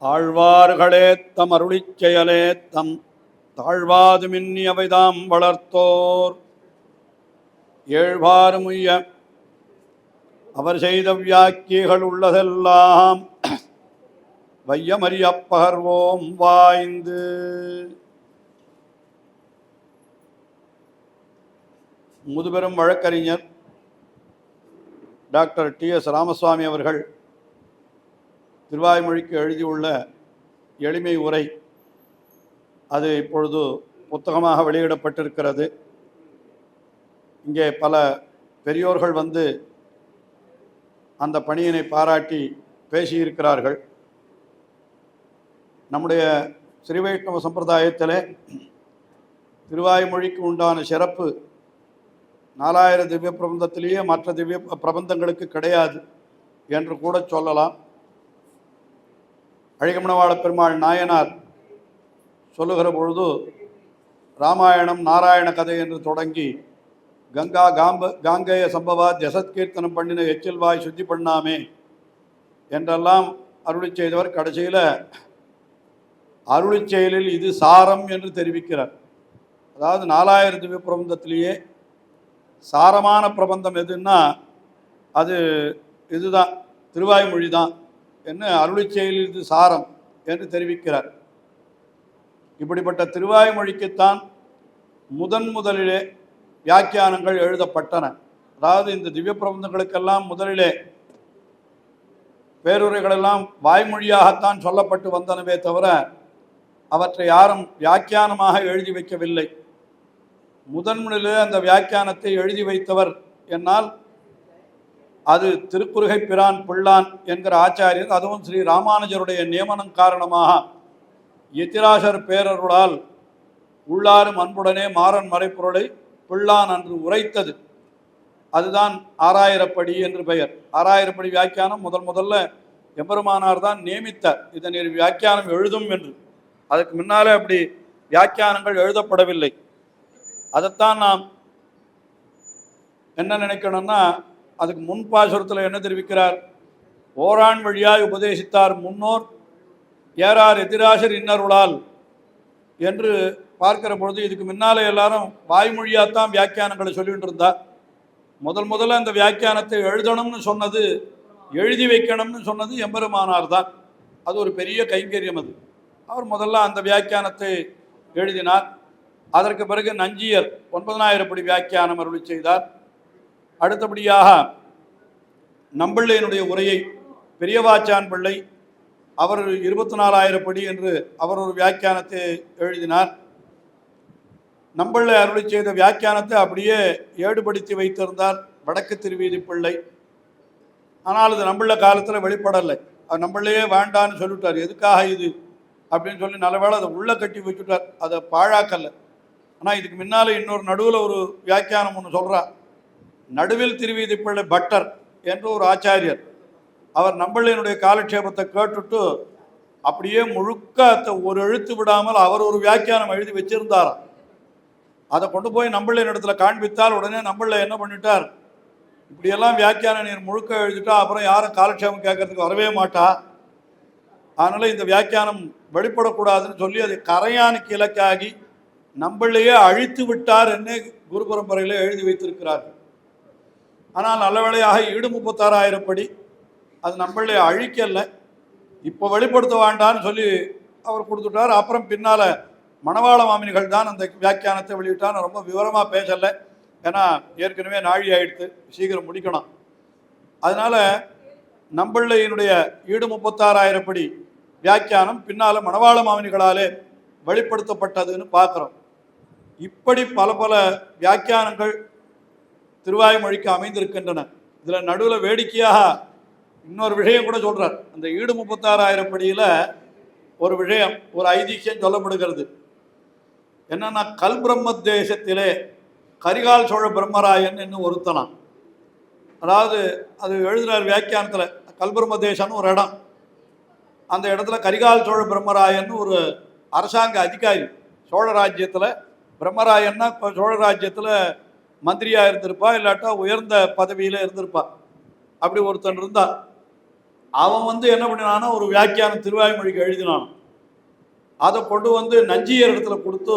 ஆழ்வார்களே தம் அருளிச் செயலே தம் தாழ்வாது மின்னியவைதாம் வளர்த்தோர் ஏழ்வாறுமுய்ய அவர் செய்த வியாக்கியங்கள் உள்ளதெல்லாம் வையமறியப் பகர்வோம் வாய்ந்து. முதுபெரும் வழக்கறிஞர் டாக்டர் டி.எஸ். ராமசுவாமி அவர்கள் திருவாய்மொழிக்கு எழுதியுள்ள எளிமை உரை அது இப்பொழுது புத்தகமாக வெளியிடப்பட்டிருக்கிறது. இங்கே பல பெரியோர்கள் வந்து அந்த பணியினை பாராட்டி பேசியிருக்கிறார்கள். நம்முடைய ஸ்ரீ வைஷ்ணவ சம்பிரதாயத்திலே திருவாய்மொழிக்கு உண்டான சிறப்பு 4000 திவ்ய பிரபந்தத்திலேயே மற்ற திவ்ய பிரபந்தங்களுக்கு கிடையாது என்று கூட சொல்லலாம். அழகமணவாள பெருமாள் நாயனார் சொல்லுகிற பொழுது ராமாயணம் நாராயண கதை என்று தொடங்கி காங்கேய சம்பவா ஜசத்கீர்த்தனம் பண்ணின எச்சில்வாய் சுத்தி பண்ணாமே என்றெல்லாம் அருளி செய்தவர் கடைசியில் அருளி செயலில் இது சாரம் என்று தெரிவிக்கிறார். அதாவது 4000 திவ்ய பிரபந்தத்திலேயே சாரமான பிரபந்தம் எதுன்னா அது இதுதான், திருவாய்மொழி தான் என்ன அருளி செயலில் இது சாரம் என்று தெரிவிக்கிறார். இப்படிப்பட்ட திருவாய்மொழிக்குத்தான் முதலிலே வியாக்கியானங்கள் எழுதப்பட்டன. அதாவது இந்த திவ்ய பிரபந்தங்களுக்கெல்லாம் முதலிலே பேருரைகளெல்லாம் வாய்மொழியாகத்தான் சொல்லப்பட்டு வந்தனவே தவிர அவற்றை யாரும் வியாக்கியானமாக எழுதி வைக்கவில்லை. முதலிலே அந்த வியாக்கியானத்தை எழுதி வைத்தவர் என்னால் அது திருக்குறுகை பிரான் பிள்ளான் என்கிற ஆச்சாரியர். அதுவும் ஸ்ரீ ராமானுஜருடைய நியமனம் காரணமாக எத்திராசர் பேரருளால் உள்ளாரும் அன்புடனே மாறன் மறைப்பொருளை பிள்ளான் அன்று உரைத்தது. அதுதான் 6000 படி என்று பெயர். 6000 படி வியாக்கியானம் முதல்ல எம்பெருமானார் தான் நியமித்தார், இதனை வியாக்கியானம் எழுதும் என்று. அதுக்கு முன்னாலே அப்படி வியாக்கியானங்கள் எழுதப்படவில்லை. அதைத்தான் நாம் என்ன நினைக்கணும்னா, அதுக்கு முன்பாசுரத்தில் என்ன தெரிவிக்கிறார்? ஓரான் வழியாய் உபதேசித்தார் முன்னோர் ஏறார் எதிராசர் இன்னருளால் என்று பார்க்கிற பொழுது இதுக்கு முன்னாலே எல்லாரும் வாய்மொழியாத்தான் வியாக்கியானங்களை சொல்லிட்டு இருந்தார். முதல்ல அந்த வியாக்கியானத்தை எழுதணும்னு சொன்னது, எழுதி வைக்கணும்னு சொன்னது எம்பெருமானார் தான். அது ஒரு பெரிய கைங்கரியம். அது அவர் முதல்ல அந்த வியாக்கியானத்தை எழுதினார். அதற்கு பிறகு நஞ்சியர் 9000 படி வியாக்கியானம் அருளி செய்தார். அடுத்தபடியாக நம்பிள்ளையினுடைய உரையை பெரியவாச்சான் பிள்ளை அவர் 24000 படி என்று அவர் ஒரு வியாக்கியானத்தை எழுதினார். நம்பிள்ளை அருளி செய்த வியாக்கியானத்தை அப்படியே ஏடுபடுத்தி வைத்திருந்தார் வடக்கு திருவீதி பிள்ளை. ஆனால் அது நம்பிள்ளை காலத்தில் வெளிப்படலை. அது நம்பிள்ளையே வேண்டான்னு சொல்லிவிட்டார். எதுக்காக இது அப்படின்னு சொல்லி நல்லவேளை அதை உள்ளே கட்டி வச்சுட்டார், அதை பாழாக்கல்ல. ஆனால் இதுக்கு முன்னால் இன்னொரு நடுவில் ஒரு வியாக்கியானம் ஒன்று சொல்கிறார். நடுவில் திருவீதி பிள்ளை பட்டர் என்று ஒரு ஆச்சாரியர், அவர் நம்பிள்ளையினுடைய காலக்ஷேபத்தை கேட்டுட்டு அப்படியே முழுக்க ஒரு எழுத்து விடாமல் அவர் ஒரு வியாக்கியானம் எழுதி வச்சிருந்தாராம். அதை கொண்டு போய் நம்பிள்ளையின் இடத்துல காண்பித்தால் உடனே நம்பிள்ளை என்ன பண்ணிட்டார், இப்படியெல்லாம் வியாக்கியானம் நீர் முழுக்க எழுதிட்டா அப்புறம் யாரும் காலக்ஷேபம் கேட்கறதுக்கு வரவே மாட்டா, அதனால் இந்த வியாக்கியானம் வெளிப்படக்கூடாதுன்னு சொல்லி அது கரையானுக்கு இலக்காகி நம்பிள்ளையே அழித்து விட்டார் என்ன குரு பரம்பரையில் எழுதி வைத்திருக்கிறார்கள். ஆனால் நல்ல வேளையாக 36,000 படி அது நம்பிள்ளையை அழிக்கலை, இப்போ வெளிப்படுத்த வேண்டான்னு சொல்லி அவர் கொடுத்துட்டார். அப்புறம் பின்னால் மணவாள மாமினிகள் தான் அந்த வியாக்கியானத்தை வெளியிட்டான்னு ரொம்ப விவரமாக பேசலை. ஏன்னா ஏற்கனவே நாழி ஆயிடுத்து, சீக்கிரம் முடிக்கணும். அதனால் நம்பிள்ளையினுடைய 36,000 படி வியாக்கியானம் பின்னால் மணவாள மாமினிகளாலே வெளிப்படுத்தப்பட்டதுன்னு பார்க்குறோம். இப்படி பல வியாக்கியானங்கள் திருவாய்மொழிக்கு அமைந்திருக்கின்றன. இதில் நடுவில் வேடிக்கையாக இன்னொரு விஷயம் கூட சொல்கிறார். அந்த 36,000 படியில் ஒரு விஷயம், ஒரு ஐதிஹ்யம் சொல்லப்படுகிறது. என்னன்னா, கல்பிரம்ம தேசத்திலே கரிகால் சோழ பிரம்மராயன் என்று ஒருத்தனான். அதாவது அது எழுதுகிறார் வியாக்கியானத்தில், கல்பிரம்ம தேசம்னு ஒரு இடம், அந்த இடத்துல கரிகால் சோழ பிரம்மராயன் ஒரு அரசாங்க அதிகாரி. சோழ ராஜ்யத்தில் பிரம்மராயன்னா இப்போ சோழ ராஜ்யத்தில் மந்திரியாக இருந்திருப்பா, இல்லாட்டா உயர்ந்த பதவியில் இருந்திருப்பா. அப்படி ஒருத்தன் இருந்தான். அவன் வந்து என்ன பண்ணினான்னா ஒரு வியாக்கியானம் திருவாய்மொழிக்கு எழுதினான். அதை கொண்டு வந்து நஞ்சியர் இடத்துல கொடுத்து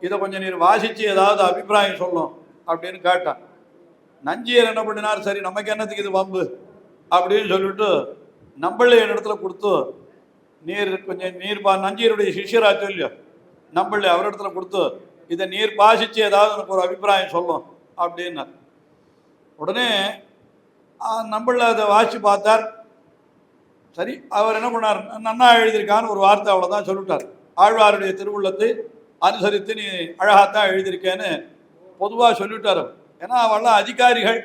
இதை கொஞ்சம் நீர் வாசித்து ஏதாவது அபிப்பிராயம் சொல்லும் அப்படின்னு கேட்டான். நஞ்சியர் என்ன பண்ணினார், சரி நமக்கு என்னத்துக்கு இது வம்பு அப்படின்னு சொல்லிட்டு நம்பிள்ளையன் இடத்துல கொடுத்து நீர் கொஞ்சம் நஞ்சியருடைய சிஷ்யராச்சும் இல்லையோ நம்பிள்ளை அவர் இடத்துல கொடுத்து இதை நீர் பாசிச்சு ஏதாவது எனக்கு ஒரு அபிப்பிராயம் சொல்லும் அப்படின்னார். உடனே நம்பிள்ளை அதை வாசித்து பார்த்தார். சரி, அவர் என்ன பண்ணார், நன்னா எழுதியிருக்கான்னு ஒரு வார்த்தை அவ்வளோதான் சொல்லிட்டார். ஆழ்வாருடைய திருவுள்ளத்தை அனுசரித்து நீ அழகாத்தான் எழுதியிருக்கேன்னு பொதுவாக சொல்லிவிட்டார். ஏன்னா அவள்லாம் அதிகாரிகள்,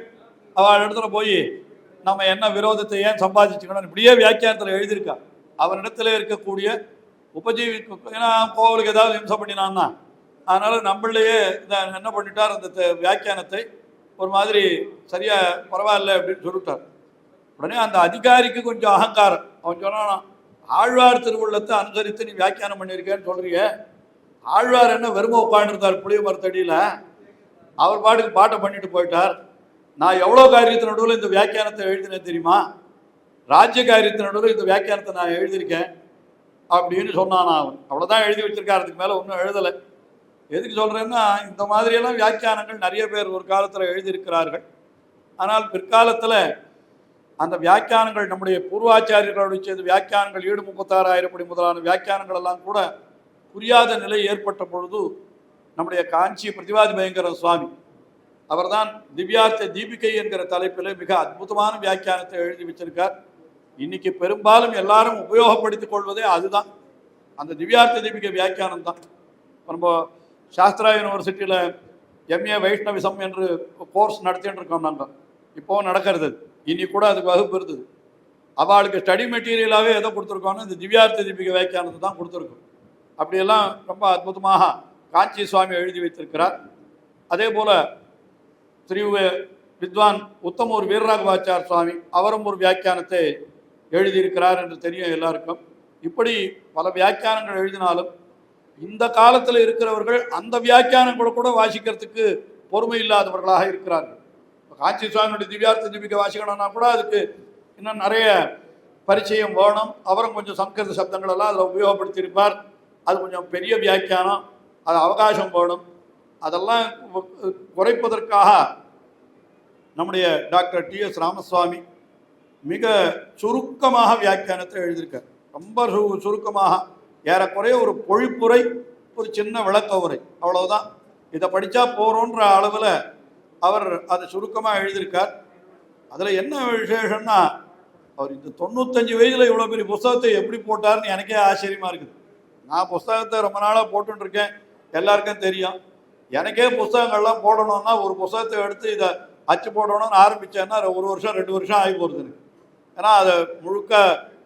அவள் இடத்துல போய் நம்ம என்ன விரோதத்தை ஏன் சம்பாதிச்சுக்கணும் இப்படியே வியாக்கியானத்தில் எழுதியிருக்கா. அவரிடத்துல இருக்கக்கூடிய உபஜீவி, ஏன்னா கோவிலுக்கு ஏதாவது ஹிம்சை பண்ணினான்னா அதனால் நம்மளையே என்ன பண்ணிட்டார், அந்த வியாக்கியானத்தை ஒரு மாதிரி சரியாக பரவாயில்ல அப்படின்னு சொல்லிட்டார். உடனே அந்த அதிகாரிக்கு கொஞ்சம் அகங்காரம். அவன் சொன்னானா, ஆழ்வார் திருவுள்ளத்தை அனுசரித்து நீ வியாக்கியானம் பண்ணியிருக்கேன்னு சொல்கிறீங்க, ஆழ்வார் என்ன வெறுமை உட்காந்துருந்தார் புளிய மரத்தடியில், அவர் பாட்டுக்கு பாட்டை பண்ணிட்டு போயிட்டார். நான் எவ்வளோ காரியத்தின் நடுவில் இந்த வியாக்கியானத்தை எழுதினேன் தெரியுமா, ராஜ்ய காரியத்தின் நடுவில் இந்த வியாக்கியானத்தை நான் எழுதியிருக்கேன் அப்படின்னு சொன்னான். அவன் அவ்வளோதான் எழுதி வச்சிருக்கார், அதுக்கு மேலே ஒன்றும் எழுதலை. எதுக்கு சொல்கிறேன்னா, இந்த மாதிரியெல்லாம் வியாக்கியானங்கள் நிறைய பேர் ஒரு காலத்தில் எழுதியிருக்கிறார்கள். ஆனால் பிற்காலத்தில் அந்த வியாக்கியானங்கள் நம்முடைய பூர்வாச்சாரியர்களுடைய செய்த வியாக்கியானங்கள் 736,000 படி முதலான வியாக்கியானங்கள் எல்லாம் கூட புரியாத நிலை ஏற்பட்ட பொழுது நம்முடைய காஞ்சி பிரதிவாதி பயங்கர சுவாமி அவர்தான் திவ்யார்த்த தீபிகை என்கிற தலைப்பில் மிக அற்புதமான வியாக்கியானத்தை எழுதி வச்சிருக்கார். இன்னைக்கு பெரும்பாலும் எல்லாரும் உபயோகப்படுத்திக் கொள்வதே அதுதான், அந்த திவ்யார்த்த தீபிகை வியாக்கியானம் தான். நம்ம சாஸ்திரா யூனிவர்சிட்டியில் எம்ஏ வைஷ்ணவிசம் என்று கோர்ஸ் நடத்திட்டு இருக்கோம். நாங்கள் இப்போவும் நடக்கிறது, இனி கூட அதுக்கு வகுப்பு இருந்தது. அவளுக்கு ஸ்டடி மெட்டீரியலாகவே எதை கொடுத்துருக்கோன்னு இந்த திவ்யார்த்த தீபிகை வியாக்கியானத்தை தான் கொடுத்துருக்கோம். அப்படியெல்லாம் ரொம்ப அற்புதமாக காஞ்சி சுவாமி எழுதி வைத்திருக்கிறார். அதே போல் திரு வித்வான் உத்தமூர் வீரராகவாச்சார் சுவாமி அவரும் ஒரு வியாக்கியானத்தை எழுதியிருக்கிறார் என்று தெரியும் எல்லாருக்கும். இப்படி பல வியாக்கியானங்கள் எழுதினாலும் இந்த காலத்தில் இருக்கிறவர்கள் அந்த வியாக்கியானங்களை கூட வாசிக்கிறதுக்கு பொறுமை இல்லாதவர்களாக இருக்கிறார்கள். காஞ்சி சுவாமியுடைய திவ்யார்த்த தீபிகை வாசிக்கணும்னா கூட அதுக்கு இன்னும் நிறைய பரிச்சயம் வேணும். அவரும் கொஞ்சம் சம்ஸ்கிருத சப்தங்கள் எல்லாம் அதில் உபயோகப்படுத்தியிருப்பார். அது கொஞ்சம் பெரிய வியாக்கியானம், அது அவகாசம் வேணும். அதெல்லாம் குறைப்பதற்காக நம்முடைய டாக்டர் டிஎஸ் ராமசுவாமி மிக சுருக்கமாக வியாக்கியானத்தை எழுதியிருக்கார். ரொம்ப சுருக்கமாக, ஏறக்குறைய ஒரு பொழிப்புரை, ஒரு சின்ன விளக்க உரை, அவ்வளவுதான். இதை படித்தா போகிறோன்ற அளவில் அவர் அதை சுருக்கமாக எழுதியிருக்கார். அதில் என்ன விசேஷம்னா, அவர் இந்த 95 வயதில் இவ்வளோ பெரிய புஸ்தகத்தை எப்படி போட்டார்னு எனக்கே ஆச்சரியமாக இருக்குது. நான் புஸ்தகத்தை ரொம்ப நாளாக போட்டுருக்கேன், எல்லாருக்கும் தெரியும். எனக்கே புஸ்தகங்கள்லாம் போடணும்னா ஒரு புஸ்தகத்தை எடுத்து இதை அச்சு போடணும்னு ஆரம்பித்தேன்னா 1 வருஷம் 2 வருஷம் ஆகி போகிறது எனக்கு. ஏன்னா அதை முழுக்க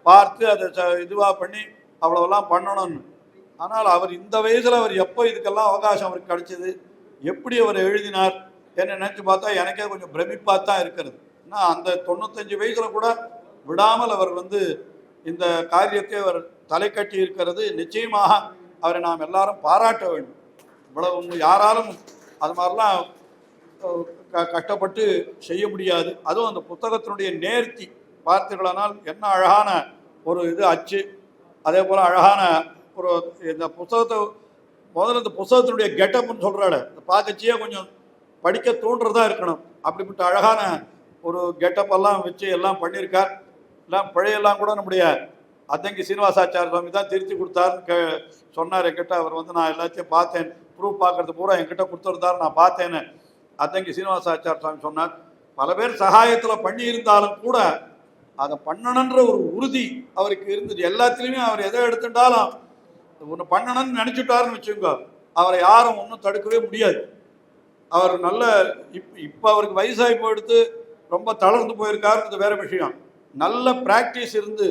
பார்த்து அதை இதுவாக பண்ணி அவ்வளோவெல்லாம் பண்ணணும்னு. ஆனால் அவர் இந்த வயசில் அவர் எப்போ இதுக்கெல்லாம் அவகாசம் அவருக்கு கிடைச்சிது, எப்படி அவர் எழுதினார் என்ன நினச்சி பார்த்தா எனக்கே கொஞ்சம் பிரமிப்பாக தான் இருக்கிறது. ஏன்னா அந்த 95 வயசில் கூட விடாமல் அவர் இந்த காரியத்தை அவர் தலை கட்டி இருக்கிறது. நிச்சயமாக அவரை நாம் எல்லாரும் பாராட்ட வேண்டும். இவ்வளவு யாராலும் அது மாதிரிலாம் கஷ்டப்பட்டு செய்ய முடியாது. அதுவும் அந்த புத்தகத்தினுடைய நேர்த்தி பார்த்தீர்களானால் என்ன அழகான ஒரு இது அச்சு, அதே போல் அழகான ஒரு இந்த புத்தகத்தை முதல்ல இந்த புத்தகத்தினுடைய கெட்டப்னு சொல்கிறாள், இந்த பார்க்கச்சியே கொஞ்சம் படிக்க தூண்டுறதா இருக்கணும். அப்படிப்பட்ட அழகான ஒரு கெட்டப்பெல்லாம் வச்சு எல்லாம் பண்ணியிருக்கார். எல்லாம் பழையெல்லாம் கூட நம்முடைய அத்தங்கி சீனிவாசாச்சார சுவாமி தான் திருத்தி கொடுத்தாருன்னு சொன்னார் என்கிட்ட. அவர் நான் எல்லாத்தையும் பார்த்தேன், ப்ரூஃப் பார்க்கறது பூரா என்கிட்ட கொடுத்துருந்தார், நான் பார்த்தேன்னு அத்தங்கி சீனிவாசாச்சார சுவாமி சொன்னார். பல பேர் சகாயத்தில் பண்ணியிருந்தாலும் கூட அதை பண்ணணுன்ற ஒரு உறுதி அவருக்கு இருந்தது. எல்லாத்துலேயுமே அவர் எதை எடுத்துட்டாலும் ஒன்று பண்ணணும்னு நினச்சிட்டாருன்னு வச்சுக்கோங்க, அவரை யாரும் ஒன்றும் தடுக்கவே முடியாது. அவர் நல்ல இப்போ அவருக்கு வயசாகி போயிடுத்து, ரொம்ப தளர்ந்து போயிருக்காருன்றது வேறு விஷயம். நல்ல ப்ராக்டிஸ் இருந்து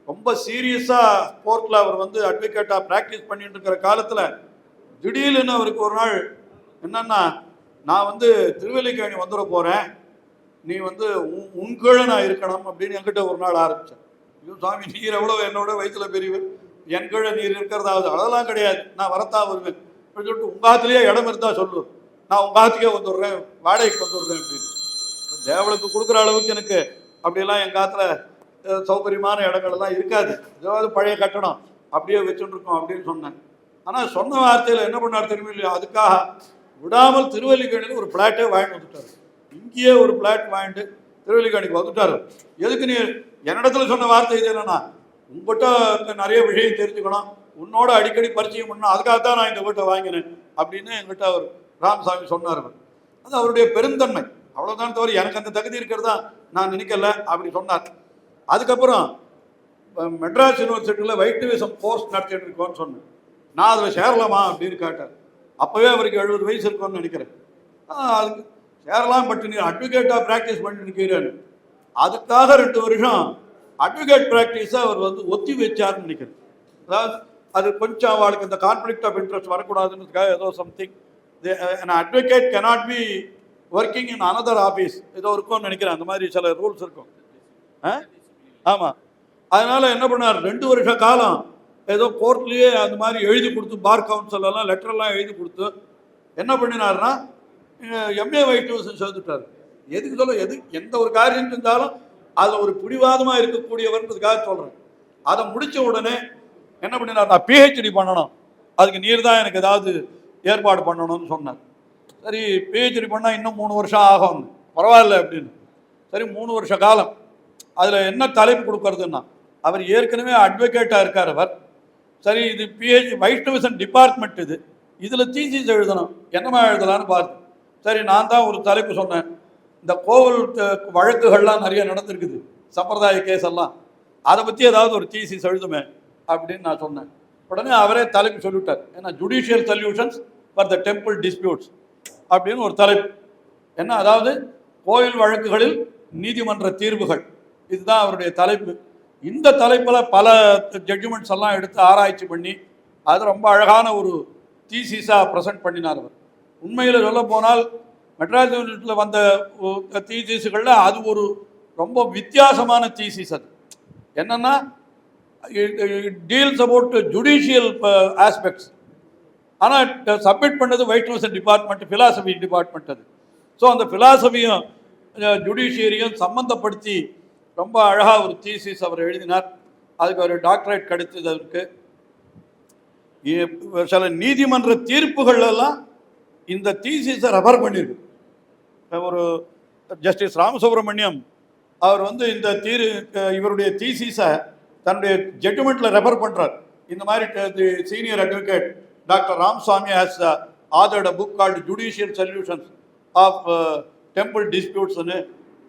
ரொம்ப சீரியஸாக கோர்ட்டில் அவர் அட்வொகேட்டாக ப்ராக்டிஸ் பண்ணிட்டு இருக்கிற காலத்தில் திடீர்னு அவருக்கு ஒரு நாள் என்னன்னா, நான் திருவல்லிக்கேணி வந்துட போகிறேன், நீ உன்கீழே நான் இருக்கணும் அப்படின்னு என்கிட்ட ஒரு நாள் ஆரம்பித்தேன். ஐயோ சாமி, நீர் எவ்வளோ என்னோட வயசில் பெரியவர், என் கீழே நீர் இருக்கிறதாவது, அதெல்லாம் கிடையாது, நான் வரத்தான் வருவேன் அப்படின்னு சொல்லிட்டு உங்காத்துலேயே இடம் இருந்தால் சொல்லு, நான் உங்காத்துக்கே வந்துடுறேன், வாடகைக்கு வந்துடுறேன் அப்படின்னு. தேவளுக்கு கொடுக்குற அளவுக்கு எனக்கு அப்படியெல்லாம் என் காத்துல சௌகரியமான இடங்கள்லாம் இருக்காது, ஏதாவது பழைய கட்டடம் அப்படியே வச்சுட்டு இருக்கோம் அப்படின்னு சொன்னேன். ஆனால் சொன்ன வார்த்தையில் என்ன பண்ணார் தெரியுமா இல்லையா, அதுக்காக விடாமல் திருவல்லிக்கேணியில் ஒரு ஃப்ளாட்டே வாங்கிட்டு வந்துட்டார். இங்கேயே ஒரு ஃப்ளாட் வாங்கிட்டு திருவல்லிக்கேணிக்கு வந்துட்டார். எதுக்கு நீ என்னிடத்துல சொன்ன வார்த்தை இது என்னன்னா, உங்கள்கிட்ட நிறைய விஷயம் தெரிஞ்சுக்கணும், உன்னோட அடிக்கடி பரிச்சயம் பண்ணணும், அதுக்காகத்தான் நான் இந்த வீட்டை வாங்கினேன் அப்படின்னு என்கிட்ட அவர் ராமசாமி சொன்னார். அது அவருடைய பெருந்தன்மை, அவ்வளோதான் தவிர எனக்கு அந்த தகுதி இருக்கிறதா நான் நினைக்கல அப்படி சொன்னார். அதுக்கப்புறம் மெட்ராஸ் யூனிவர்சிட்டியில் வைஷ்ணவிசம் கோர்ஸ் நடத்திட்டு இருக்கோன்னு சொன்னேன். நான் அதில் சேரலாமா அப்படின்னு கேட்டார். அப்போவே அவருக்கு 70 வயசு இருக்கும்னு நினைக்கிறேன். அதுக்கு சேரலாம், பட் நீ அட்வொகேட்டாக ப்ராக்டிஸ் பண்ணி நிற்கிறேன்னு. அதுக்காக 2 வருஷம் அட்வொகேட் ப்ராக்டிஸை அவர் ஒத்தி வச்சார்னு நினைக்கிறேன். அதாவது அது கொஞ்சம் அவளுக்கு இந்த கான்ஃப்ளிக்ட் ஆஃப் இன்ட்ரெஸ்ட் வரக்கூடாதுன்றதுக்காக ஏதோ something advocate cannot be working in another office ஏதோ இருக்கும்னு நினைக்கிறேன். அந்த மாதிரி சில ரூல்ஸ் இருக்கும். ஆமாம், அதனால் என்ன பண்ணார், 2 வருஷ காலம் ஏதோ கோர்ட்லேயே அந்த மாதிரி எழுதி கொடுத்து, பார் கவுன்சிலெல்லாம் லெட்டரெல்லாம் எழுதி கொடுத்து என்ன பண்ணினார்னா எம்ஏ வைஷ்ணவிசம் சேர்த்துட்டார். எதுக்கு சொல்ல, எந்த ஒரு காரியம் செஞ்சாலும் அதில் ஒரு பிடிவாதமாக இருக்கக்கூடியவர்ன்றதுக்காக சொல்கிறேன். அதை முடித்த உடனே என்ன பண்ணினார், நான் பிஹெச்டி பண்ணணும், அதுக்கு நீர் தான் எனக்கு ஏதாவது ஏற்பாடு பண்ணணும்னு சொன்னார். சரி, பிஹெச்டி பண்ணால் இன்னும் 3 வருஷம் ஆகும், பரவாயில்ல அப்படின்னு. சரி, 3 வருஷ காலம். அதில் என்ன தலைப்பு கொடுக்கறதுன்னா, அவர் ஏற்கனவே அட்வொகேட்டாக இருக்கார் அவர். சரி, இது பிஹெச்டி வைஷ்ணவிசம் டிபார்ட்மெண்ட், இதில் தீசிஸ் எழுதணும், என்னமா எழுதலான்னு பார்த்து. சரி, நான் தான் ஒரு தலைப்பு சொன்னேன், இந்த கோவில் வழக்குகள்லாம் நிறைய நடந்திருக்குது, சம்பிரதாய கேஸ் எல்லாம், அதை பற்றி ஏதாவது ஒரு தீசிஸ் எழுதுமே அப்படின்னு நான் சொன்னேன். உடனே அவரே தலைப்பு சொல்லிவிட்டார். ஏன்னா judicial solutions for the temple disputes அப்படின்னு ஒரு தலைப்பு. என்ன, அதாவது கோயில் வழக்குகளில் நீதிமன்ற தீர்வுகள், இதுதான் அவருடைய தலைப்பு. இந்த தலைப்பில் பல ஜட்ஜ்மெண்ட்ஸ் எல்லாம் எடுத்து ஆராய்ச்சி பண்ணி அது ரொம்ப அழகான ஒரு தீசிஸாக ப்ரெசென்ட் பண்ணினார் அவர். உண்மையில் சொல்ல போனால் மெட்ராஸ் யூனிவர்சிட்டியில் வந்த தீசிஸுகளில் அது ஒரு ரொம்ப வித்தியாசமான தீசிஸ். அது என்னென்னா, டீல்ஸ் அபவுட் ஜுடிஷியல் ஆஸ்பெக்ட்ஸ். ஆனால் சப்மிட் பண்ணது வைஷ்ணவிசம் டிபார்ட்மெண்ட், ஃபிலாசபி டிபார்ட்மெண்ட் அது. ஸோ அந்த ஃபிலாசபியும் ஜுடிஷியரியும் சம்மந்தப்படுத்தி ரொம்ப அழகாக ஒரு தீசிஸ் அவர் எழுதினார். அதுக்கு ஒரு டாக்டரேட் கிடைத்தது அவருக்கு. சில நீதிமன்ற தீர்ப்புகளெல்லாம் இந்த தீசிஸை ரெஃபர் பண்ணியிருக்கு. ஒரு ஜஸ்டிஸ் ராமசுப்ரமணியம் அவர் இந்த இவருடைய தீசிஸை தன்னுடைய ஜட்ஜ்மெண்ட்டில் ரெஃபர் பண்ணுறார். இந்த மாதிரி senior advocate doctor Ramasamy has authored a book called judicial solutions of temple டிஸ்பியூட்ஸ்னு,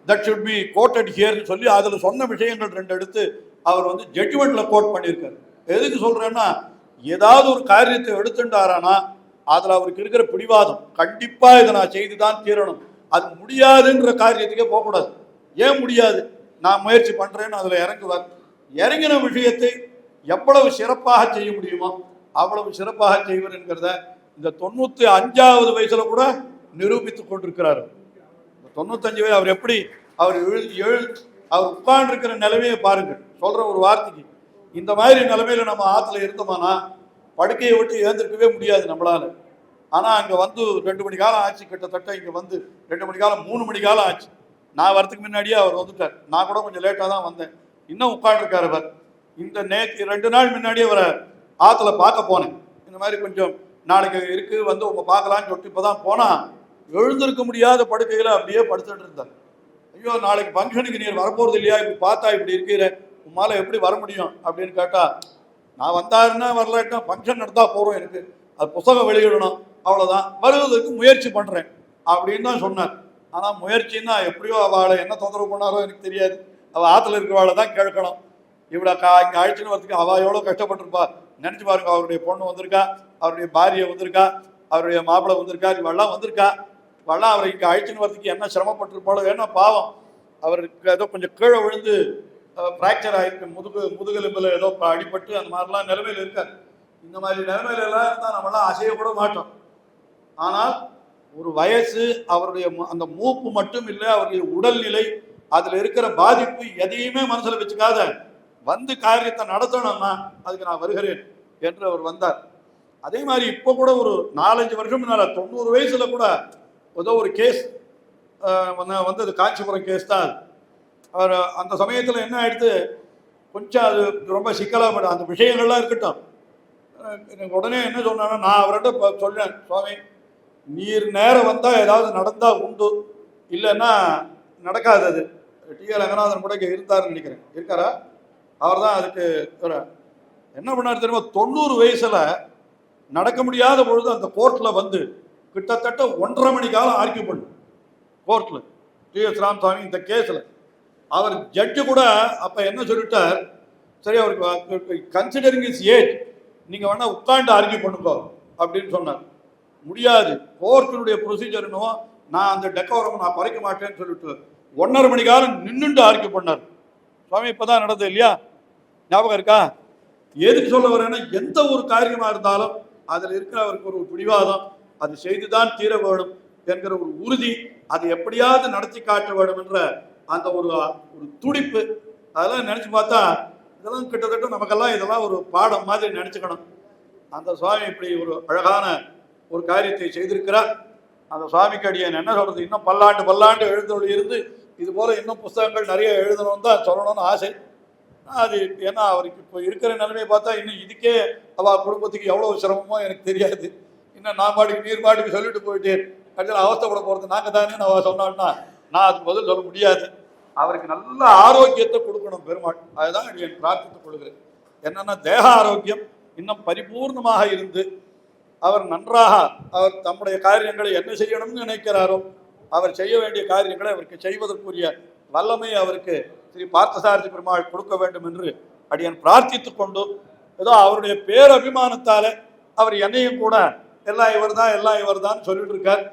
தட் ஷுட் பி கோட்டட் ஹியர்னு சொல்லி அதில் சொன்ன விஷயங்கள் 2 எடுத்து அவர் ஜட்ஜ்மெண்ட்டில் கோட் பண்ணியிருக்காரு. எதுக்கு சொல்கிறேன்னா, ஏதாவது ஒரு காரியத்தை எடுத்துட்டாரானா அதில் அவருக்கு இருக்கிற பிடிவாதம், கண்டிப்பாக இதை நான் செய்து தான் தீரணும், அது முடியாதுன்ற காரியத்துக்கே போகக்கூடாது. ஏன் முடியாது, நான் முயற்சி பண்ணுறேன்னு அதில் இறங்குவார். இறங்கின விஷயத்தை எவ்வளவு சிறப்பாக செய்ய முடியுமோ அவ்வளவு சிறப்பாக செய்வர் என்கிறத இந்த 95வது வயசில் கூட நிரூபித்து கொண்டிருக்கிறார். 95 வயது அவர் எப்படி அவர் அவர் உட்கார்ந்துருக்கிற நிலைமையை பாருங்கள். சொல்கிற ஒரு வார்த்தைக்கு, இந்த மாதிரி நிலைமையில் நம்ம ஆற்றுல இருந்தோம்னா படுக்கையை விட்டு எழுந்திருக்கவே முடியாது நம்மளால். ஆனால் அங்கே 2 மணி காலம் ஆச்சு, கிட்டத்தட்ட இங்கே 2 மணி காலம் 3 மணி காலம் ஆச்சு. நான் வரத்துக்கு முன்னாடியே அவர் வந்துட்டார். நான் கூட கொஞ்சம் லேட்டாக தான் வந்தேன். இன்னும் உட்காந்துருக்கார் அவர். இந்த 2 நாள் முன்னாடியே அவரை ஆற்றுல பார்க்க போனேன். இந்த மாதிரி கொஞ்சம் நாளைக்கு இருக்குது உங்கள் பார்க்கலான்னு சொல்லிட்டு இப்போ தான் போனால் எழுந்திருக்க முடியாத படுக்கையில் அப்படியே படுத்துட்டு இருந்தார். ஐயோ, நாளைக்கு ஃபங்க்ஷனுக்கு நீர் வரப்போகிறது இல்லையா, இப்படி பார்த்தா இப்படி இருக்கிற உம்மால் எப்படி வர முடியும் அப்படின்னு கேட்டால், நான் வந்தாருன்னா வரலாட்டா ஃபங்க்ஷன் நடத்தால் போகிறோம், எனக்கு அது புத்தகம் வெளியிடணும், அவ்வளோதான், வருவதற்கு முயற்சி பண்ணுறேன் அப்படின்னு தான் சொன்னார். ஆனால் முயற்சின்னா எப்படியோ அவளை என்ன தொந்தரவு பண்ணாரோ எனக்கு தெரியாது. அவள் ஆற்றுல இருக்கிறவாளை தான் கேட்கணும். இவ்வளோ இங்கே அழைச்சின்னு வரதுக்கு அவள் எவ்வளோ கஷ்டப்பட்டிருப்பா நினச்சி பாருங்க. அவருடைய பொண்ணு வந்திருக்கா, அவருடைய பாரியை வந்திருக்கா, அவருடைய மாப்பிள்ளை வந்திருக்கா, இவெல்லாம் வந்திருக்கா. இவெல்லாம் அவரை இங்கே அழைச்சின்னு வரதுக்கு என்ன சிரமப்பட்டிருப்பாளோ. ஏன்னா பாவம், அவருக்கு ஏதோ கொஞ்சம் கீழே விழுந்து ஃப்ராக்சர் ஆகிருக்கு, முதுகெலும்பில் ஏதோ அடிபட்டு அந்த மாதிரிலாம் நிலைமையில் இருக்கார். இந்த மாதிரி நிலைமையிலலாம் இருந்தால் நம்மளாம் அசையக்கூட மாட்டோம். ஆனால் ஒரு வயசு, அவருடைய அந்த மூப்பு மட்டும் இல்லை, அவருடைய உடல்நிலை, அதில் இருக்கிற பாதிப்பு எதையுமே மனசில் வச்சுக்காத காரியத்தை நடத்தணும்னா அதுக்கு நான் வருகிறேன் என்று அவர் வந்தார். அதே மாதிரி இப்போ கூட ஒரு 4-5 வருஷம் முன்னால் 90 வயசில் கூட ஏதோ ஒரு கேஸ் வந்தது, காஞ்சிபுரம் கேஸ் தான். அவர் அந்த சமயத்தில் என்ன ஆயிடுத்து, கொஞ்சம் அது ரொம்ப சிக்கலாக அந்த விஷயங்கள்லாம் இருக்கட்டும். எனக்கு உடனே என்ன சொன்னாங்கன்னா, நான் அவர்கிட்ட சொன்னேன், சுவாமி நீர் நேரம் வந்தால் ஏதாவது நடந்தால் உண்டு, இல்லைன்னா நடக்காது. அது டி.ஆர். ரங்கநாதன் கூட இங்கே இருந்தாருன்னு நினைக்கிறேன். இருக்காரா? அவர் தான் அதுக்கு என்ன பண்ணார் தெரியுமா, 90 வயசில் நடக்க முடியாத பொழுது அந்த கோர்ட்டில் வந்து கிட்டத்தட்ட 1.5 மணி காலம் ஆர்கியூ பண்ணு கோர்ட்டில் டி.எஸ். ராமசாமி இந்த கேஸில். அவர் ஜட்ஜு கூட அப்போ என்ன சொல்லிட்டார், சரி அவருக்கு கன்சிடரிங் இஸ் ஏஜ் நீங்கள் வேணால் உட்காந்து ஆர்கியூ பண்ணுங்கோ அப்படின்னு சொன்னார். முடியாது, கோர்ட்டினுடைய ப்ரொசீஜர் என்னவோ, நான் அந்த டெக்கோரம் நான் குறைக்க மாட்டேன்னு சொல்லிட்டு 1.5 மணி காலம் நின்றுட்டு ஆர்கியூ பண்ணார். சுவாமி இப்போ தான் நடந்தது இல்லையா, ஞாபகம் இருக்கா? எதுக்கு சொல்ல வரேன்னா, எந்த ஒரு காரியமாக இருந்தாலும் அதில் இருக்கிற அவருக்கு ஒரு பிடிவாதம், அது செய்துதான் தீர வேணும் என்கிற ஒரு உறுதி, அதை எப்படியாவது நடத்தி காட்ட வேண்டும் என்ற அந்த ஒரு துடிப்பு, அதெல்லாம் நினச்சி பார்த்தா இதெல்லாம் கிட்டத்தட்ட நமக்கெல்லாம் இதெல்லாம் ஒரு பாடம் மாதிரி நினச்சிக்கணும். அந்த சுவாமி இப்படி ஒரு அழகான ஒரு காரியத்தை செய்திருக்கிறார். அந்த சுவாமிக்கு அடியேன் என்ன சொல்கிறது, இன்னும் பல்லாண்டு எழுந்தொழி இருந்து இது போல் இன்னும் புஸ்தகங்கள் நிறைய எழுதணும்னு தான் சொல்லணும்னு ஆசை. அது ஏன்னா அவருக்கு இப்போ இருக்கிற நிலைமையை பார்த்தா இன்னும் இதுக்கே அவள் குடும்பத்துக்கு எவ்வளோ சிரமமோ எனக்கு தெரியாது. இன்னும் நான் பாட்டுக்கு நீர் பாட்டுக்கு சொல்லிட்டு போயிட்டேன், கடைசியில் அவஸ்தைப்பட போகிறது நாங்கள் தானே அவள் சொன்னான்னா நான் அதுக்கு பதில் சொல்ல முடியாது. அவருக்கு நல்ல ஆரோக்கியத்தை கொடுக்கணும் பெருமாள், அதுதான் என் பிரார்த்தித்துக் கொள்கிறேன். என்னென்னா தேக ஆரோக்கியம் இன்னும் பரிபூர்ணமாக இருந்து அவர் நன்றாக அவர் தம்முடைய காரியங்களை என்ன செய்யணும்னு நினைக்கிறாரோ அவர் செய்ய வேண்டிய காரியங்களை அவருக்கு செய்வதற்குரிய வல்லமை அவருக்கு ஸ்ரீ பார்த்தசாரதி பெருமாள் கொடுக்க வேண்டும் என்று அடியன் பிரார்த்தித்துக் கொண்டு, ஏதோ அவருடைய பேரபிமானத்தால் அவர் என்னையும் கூட எல்லாம் இவர் தான் சொல்லிட்டு இருக்கார்.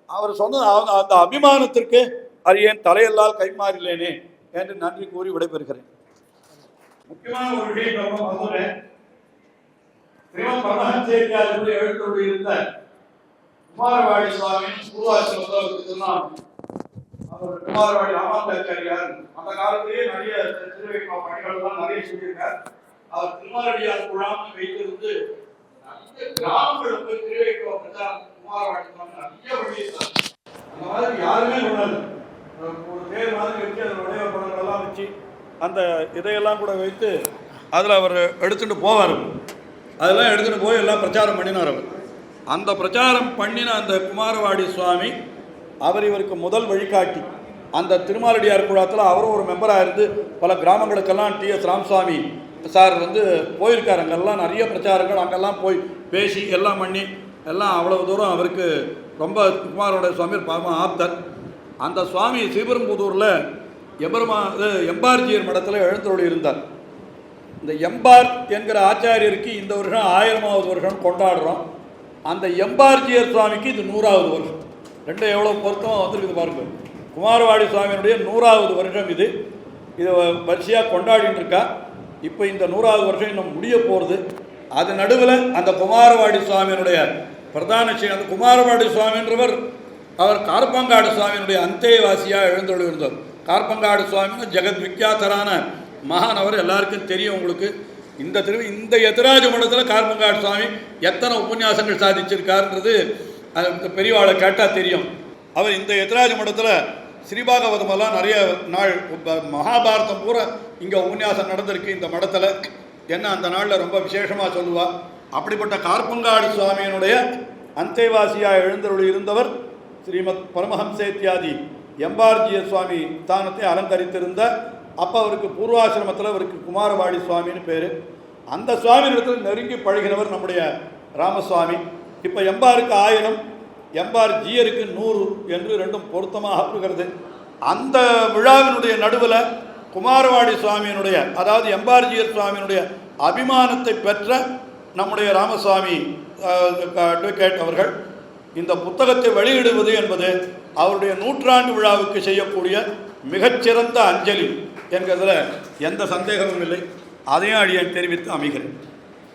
அவர் சொன்ன அந்த அபிமானத்திற்கு அரியேன் தலையெல்லால் கைமாறிலேனே என்று நன்றி கூறி விடைபெறுகிறேன். முக்கியமான ஒரு விஷயம் எழுத்தோடு இருந்த குமாரவாடி சுவாமி பூர்வாசிரமத்தில் அவர் குமாரவாடி ராமாச்சாரியார் அந்த காலத்திலேயே நிறைய திருவைப்பா பணிகள்லாம் நிறைய செஞ்சிருக்கார். அவர் திருமாரடியார் குழாம் வைத்திருந்து நிறைய கிராமங்களுக்கு திருவைப்பா பிரச்சாரம் குமாரவாடி சுவாமி நிறைய பண்ணியிருக்கார். அந்த மாதிரி யாருமே சொன்னார், ஒரு பேர் மாதிரி வச்சு அதில் உடைய படங்களெல்லாம் வச்சு அந்த இதையெல்லாம் கூட வைத்து அதில் அவர் எடுத்துகிட்டு போவார். அதெல்லாம் எடுத்துகிட்டு போய் எல்லாம் பிரச்சாரம் பண்ணினார். அவர் அந்த பிரச்சாரம் பண்ணின அந்த குமாரவாடி சுவாமி அவர் இவருக்கு முதல் வழிகாட்டி. அந்த திருமாலடியார் குழாத்தில் அவரும் ஒரு மெம்பராக இருந்து பல கிராமங்களுக்கெல்லாம் டி.எஸ். ராமசாமி சார் வந்து போயிருக்கார். அங்கெல்லாம் நிறைய பிரச்சாரங்கள் அங்கெல்லாம் போய் பேசி எல்லாம் பண்ணி எல்லாம் அவ்வளவு தூரம் அவருக்கு ரொம்ப குமாரவாடி சுவாமி பாவம் ஆப்தர். அந்த சுவாமி ஸ்ரீபெரும்புதூரில் எம்பார்ஜியர் மடத்தில் எழுந்தருளி இருந்தார். இந்த எம்பார் என்கிற ஆச்சாரியருக்கு இந்த வருஷம் 1000வது வருஷம் கொண்டாடுறோம். அந்த எம்பார்ஜியர் சுவாமிக்கு இது 100வது வருஷம். ரெண்டும் எவ்வளோ பொருத்தமாக வந்துருக்குது பாருங்கள். குமாரவாடி சுவாமியினுடைய 100வது வருஷம் இது வரிசையாக கொண்டாடின்னு இருக்கா. இப்போ இந்த 100வது வருஷம் இன்னும் முடிய போகிறது. அது நடுவில் அந்த குமாரவாடி சுவாமியினுடைய பிரதான அந்த குமாரவாடி சுவாமின்றவர் அவர் கார்பங்காடு சுவாமியினுடைய அந்தேவாசியாக எழுந்தொழி இருந்தார். கார்பங்காடு சுவாமின்னு ஜெகத் விக்யாத்தரான மகான், அவர் எல்லாருக்கும் தெரியும். உங்களுக்கு இந்த எதிராஜ மடத்தில் கார்பங்காடு சுவாமி எத்தனை உபன்யாசங்கள் சாதிச்சிருக்காருன்றது அது பெரியவாளை கேட்டால் தெரியும். அவர் இந்த எதிராஜ மடத்தில் ஸ்ரீபாகவதமெல்லாம் நிறைய நாள் மகாபாரதம் பூரா இங்கே உபன்யாசம் நடந்திருக்கு இந்த மடத்தில். என்ன அந்த நாளில் ரொம்ப விசேஷமாக சொல்லுவாள். அப்படிப்பட்ட கார்பங்காடு சுவாமியினுடைய அந்தேவாசியாக எழுந்தருளி இருந்தவர் ஸ்ரீமத் பரமஹம்சேத்யாதி எம்பார்ஜிய சுவாமி ஸ்தானத்தை அலங்கரித்திருந்த. அப்போ அவருக்கு பூர்வாசிரமத்தில் அவருக்கு குமாரவாடி சுவாமின்னு பேர். அந்த சுவாமியிடத்தில் நெருங்கி பழகினவர் நம்முடைய ராமசுவாமி. இப்போ எம்பாருக்கு 1000, எம்பார் ஜியருக்கு 100 என்று ரெண்டும் பொருத்தமாக இருக்கிறது. அந்த விழாவினுடைய நடுவில் குமாரவாடி சுவாமியினுடைய, அதாவது எம்பார்ஜியர் சுவாமியினுடைய அபிமானத்தை பெற்ற நம்முடைய ராமசுவாமி அட்வொகேட் அவர்கள் இந்த புத்தகத்தை வெளியிடுவது என்பது அவருடைய 100ஆண்டு விழாவுக்கு செய்யக்கூடிய மிகச்சிறந்த அஞ்சலி என்கிறதுல எந்த சந்தேகமும் இல்லை. அதையும் அடியேன் தெரிவித்து அமைகிறேன்.